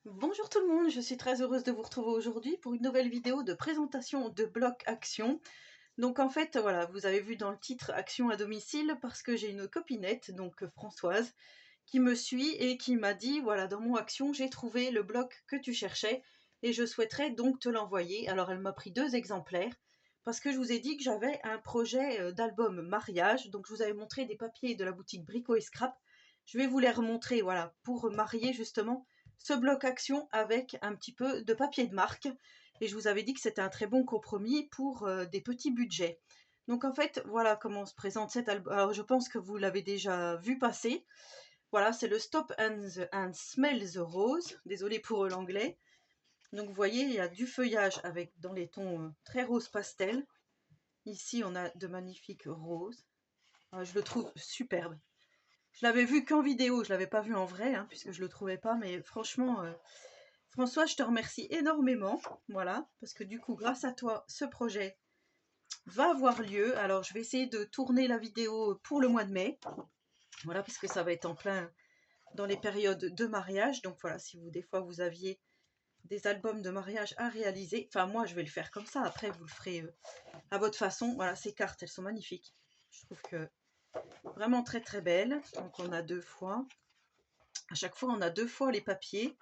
Bonjour tout le monde, je suis très heureuse de vous retrouver aujourd'hui pour une nouvelle vidéo de présentation de bloc action. Donc en fait, voilà, vous avez vu dans le titre Action à domicile parce que j'ai une copinette, donc Françoise, qui me suit et qui m'a dit, voilà, dans mon action, j'ai trouvé le bloc que tu cherchais et je souhaiterais donc te l'envoyer. Alors elle m'a pris 2 exemplaires parce que je vous ai dit que j'avais un projet d'album mariage, donc je vous avais montré des papiers de la boutique Brico et Scrap. Je vais vous les remontrer, voilà, pour marier justement ce bloc action avec un petit peu de papier de marque. Et je vous avais dit que c'était un très bon compromis pour des petits budgets. Donc en fait, voilà comment se présente cet album. Alors je pense que vous l'avez déjà vu passer. Voilà, c'est le Stop and Smell the Rose. Désolée pour l'anglais. Donc vous voyez, il y a du feuillage avec dans les tons très rose pastel. Ici, on a de magnifiques roses. Je le trouve superbe. Je l'avais vu qu'en vidéo, je ne l'avais pas vu en vrai, hein, puisque je ne le trouvais pas. Mais franchement, François, je te remercie énormément. Voilà, parce que du coup, grâce à toi, ce projet va avoir lieu. Alors, je vais essayer de tourner la vidéo pour le mois de mai. Voilà, parce que ça va être en plein dans les périodes de mariage. Donc voilà, si vous, des fois, vous aviez des albums de mariage à réaliser, enfin, moi, je vais le faire comme ça. Après, vous le ferez à votre façon. Voilà, ces cartes, elles sont magnifiques. Je trouve que vraiment très, très belles. Donc, on a 2 fois. À chaque fois, on a 2 fois les papiers.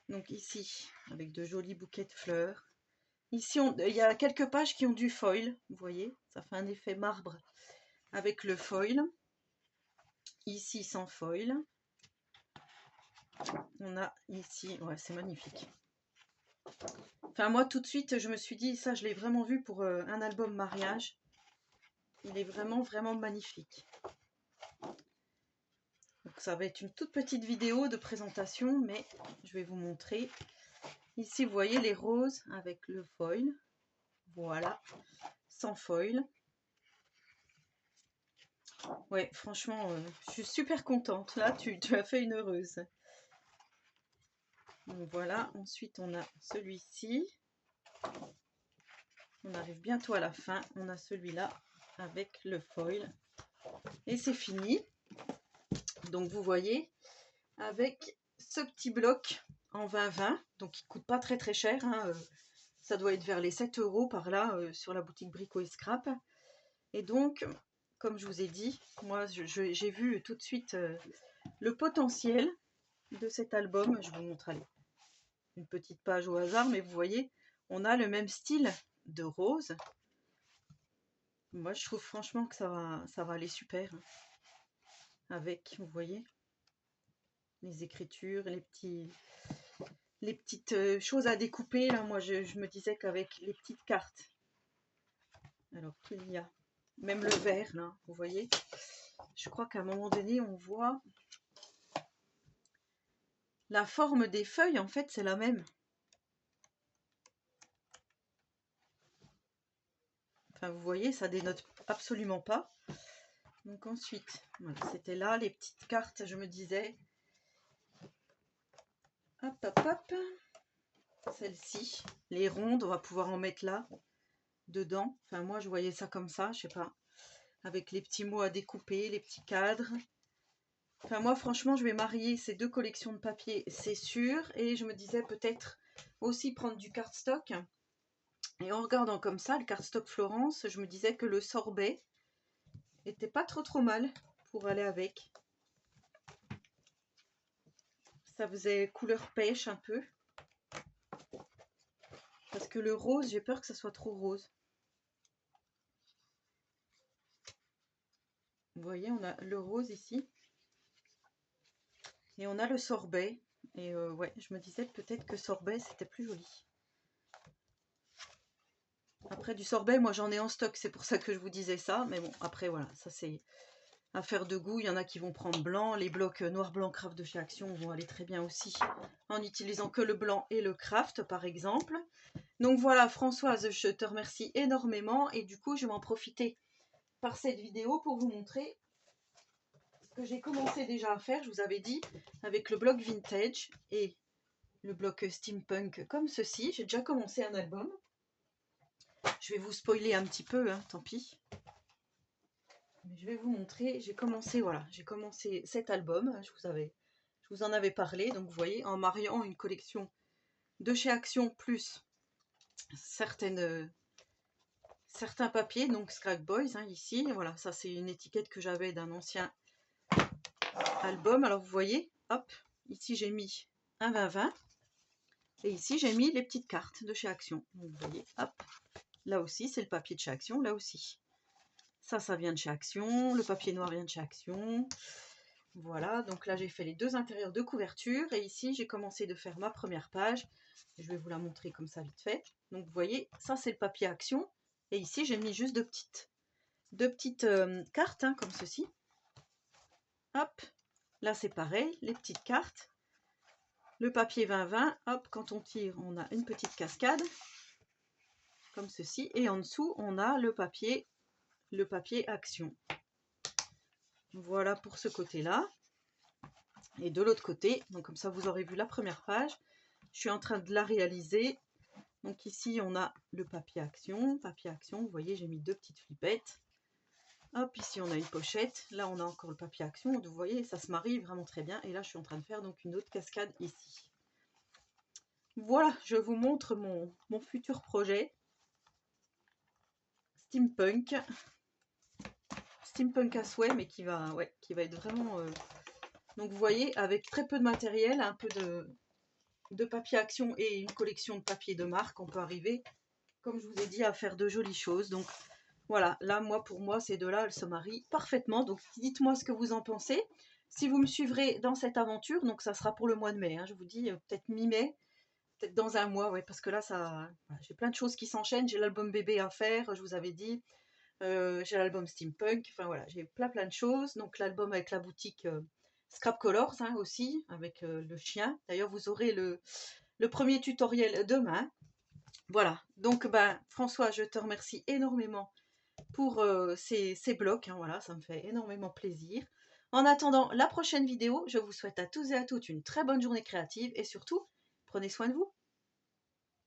Donc ici, avec de jolis bouquets de fleurs. Ici, il y a quelques pages qui ont du foil, vous voyez, ça fait un effet marbre avec le foil. Ici, sans foil. On a ici, ouais, c'est magnifique. Enfin, moi, tout de suite, je me suis dit, ça, je l'ai vraiment vu pour un album mariage. Il est vraiment, vraiment magnifique. Donc, ça va être une toute petite vidéo de présentation, mais je vais vous montrer. Ici, vous voyez les roses avec le foil. Voilà, sans foil. Ouais, franchement, je suis super contente. Là, tu as fait une heureuse. Donc voilà, ensuite on a celui-ci. On arrive bientôt à la fin. On a celui-là avec le foil. Et c'est fini. Donc vous voyez, avec ce petit bloc en 20-20, donc il ne coûte pas très très cher. Hein, ça doit être vers les 7 € par là sur la boutique Brico et Scrap. Et donc, comme je vous ai dit, moi j'ai vu tout de suite le potentiel de cet album. Je vous montre une petite page au hasard, mais vous voyez, on a le même style de rose. Moi, je trouve franchement que ça va aller super. Avec, vous voyez, les écritures, les petites choses à découper. Là, moi, je me disais qu'avec les petites cartes, alors qu'il y a même le vert, là, vous voyez, je crois qu'à un moment donné, on voit la forme des feuilles, en fait, c'est la même. Enfin, vous voyez, ça dénote absolument pas. Donc ensuite, voilà, c'était là, les petites cartes, je me disais. Hop, hop, hop. Celle-ci, les rondes, on va pouvoir en mettre là, dedans. Enfin, moi, je voyais ça comme ça, je sais pas. Avec les petits mots à découper, les petits cadres. Enfin, moi, franchement, je vais marier ces 2 collections de papier, c'est sûr. Et je me disais peut-être aussi prendre du cardstock. Et en regardant comme ça, le cardstock Florence, je me disais que le sorbet était pas trop mal pour aller avec. Ça faisait couleur pêche un peu. Parce que le rose, j'ai peur que ça soit trop rose. Vous voyez, on a le rose ici. Et on a le sorbet. Et ouais, je me disais peut-être que sorbet, c'était plus joli. Après, du sorbet, moi j'en ai en stock, c'est pour ça que je vous disais ça. Mais bon, après, voilà, ça c'est affaire de goût. Il y en a qui vont prendre blanc. Les blocs noir, blanc, craft de chez Action vont aller très bien aussi en utilisant que le blanc et le craft, par exemple. Donc voilà, Françoise, je te remercie énormément. Et du coup, je vais en profiter par cette vidéo pour vous montrer ce que j'ai commencé déjà à faire. Je vous avais dit, avec le bloc vintage et le bloc steampunk comme ceci. J'ai déjà commencé un album. Je vais vous spoiler un petit peu, hein, tant pis. Mais je vais vous montrer. J'ai commencé, voilà, j'ai commencé cet album. Je je vous en avais parlé. Donc vous voyez, en mariant une collection de chez Action plus certains papiers, donc Scrap Boys, hein, ici, voilà, ça c'est une étiquette que j'avais d'un ancien album. Alors vous voyez, hop, ici j'ai mis un 20-20 et ici j'ai mis les petites cartes de chez Action. Donc vous voyez, hop, là aussi c'est le papier de chez Action, là aussi. Ça vient de chez Action, le papier noir vient de chez Action. Voilà, donc là j'ai fait les deux intérieurs de couverture et ici j'ai commencé de faire ma première page. Je vais vous la montrer comme ça vite fait. Donc vous voyez, ça c'est le papier Action et ici j'ai mis juste deux petites cartes, hein, comme ceci. Hop, là c'est pareil, les petites cartes. Le papier 20-20, hop, quand on tire, on a une petite cascade, comme ceci. Et en dessous, on a le papier Action. Voilà pour ce côté-là. Et de l'autre côté, donc comme ça vous aurez vu la première page, je suis en train de la réaliser. Donc ici, on a le papier Action. Vous voyez, j'ai mis deux petites flippettes. Hop, ici on a une pochette. Là, on a encore le papier Action. Donc, vous voyez, ça se marie vraiment très bien. Et là, je suis en train de faire donc une autre cascade ici. Voilà, je vous montre mon futur projet. Steampunk à souhait, mais qui va être vraiment... Donc vous voyez, avec très peu de matériel, un peu de papier Action et une collection de papier de marque, on peut arriver, comme je vous ai dit, à faire de jolies choses. Donc voilà, là, pour moi, ces deux-là, elles se marient parfaitement. Donc dites-moi ce que vous en pensez. Si vous me suivrez dans cette aventure, donc ça sera pour le mois de mai, hein, je vous dis peut-être mi-mai, peut-être dans un mois, ouais, parce que là, j'ai plein de choses qui s'enchaînent. J'ai l'album bébé à faire, je vous avais dit. J'ai l'album Steampunk, enfin voilà, j'ai plein de choses. Donc l'album avec la boutique Scrap Colors, hein, aussi, avec le chien. D'ailleurs, vous aurez le premier tutoriel demain. Voilà, donc François, je te remercie énormément pour ces blocs, hein, voilà, ça me fait énormément plaisir. En attendant la prochaine vidéo, je vous souhaite à tous et à toutes une très bonne journée créative et surtout, prenez soin de vous.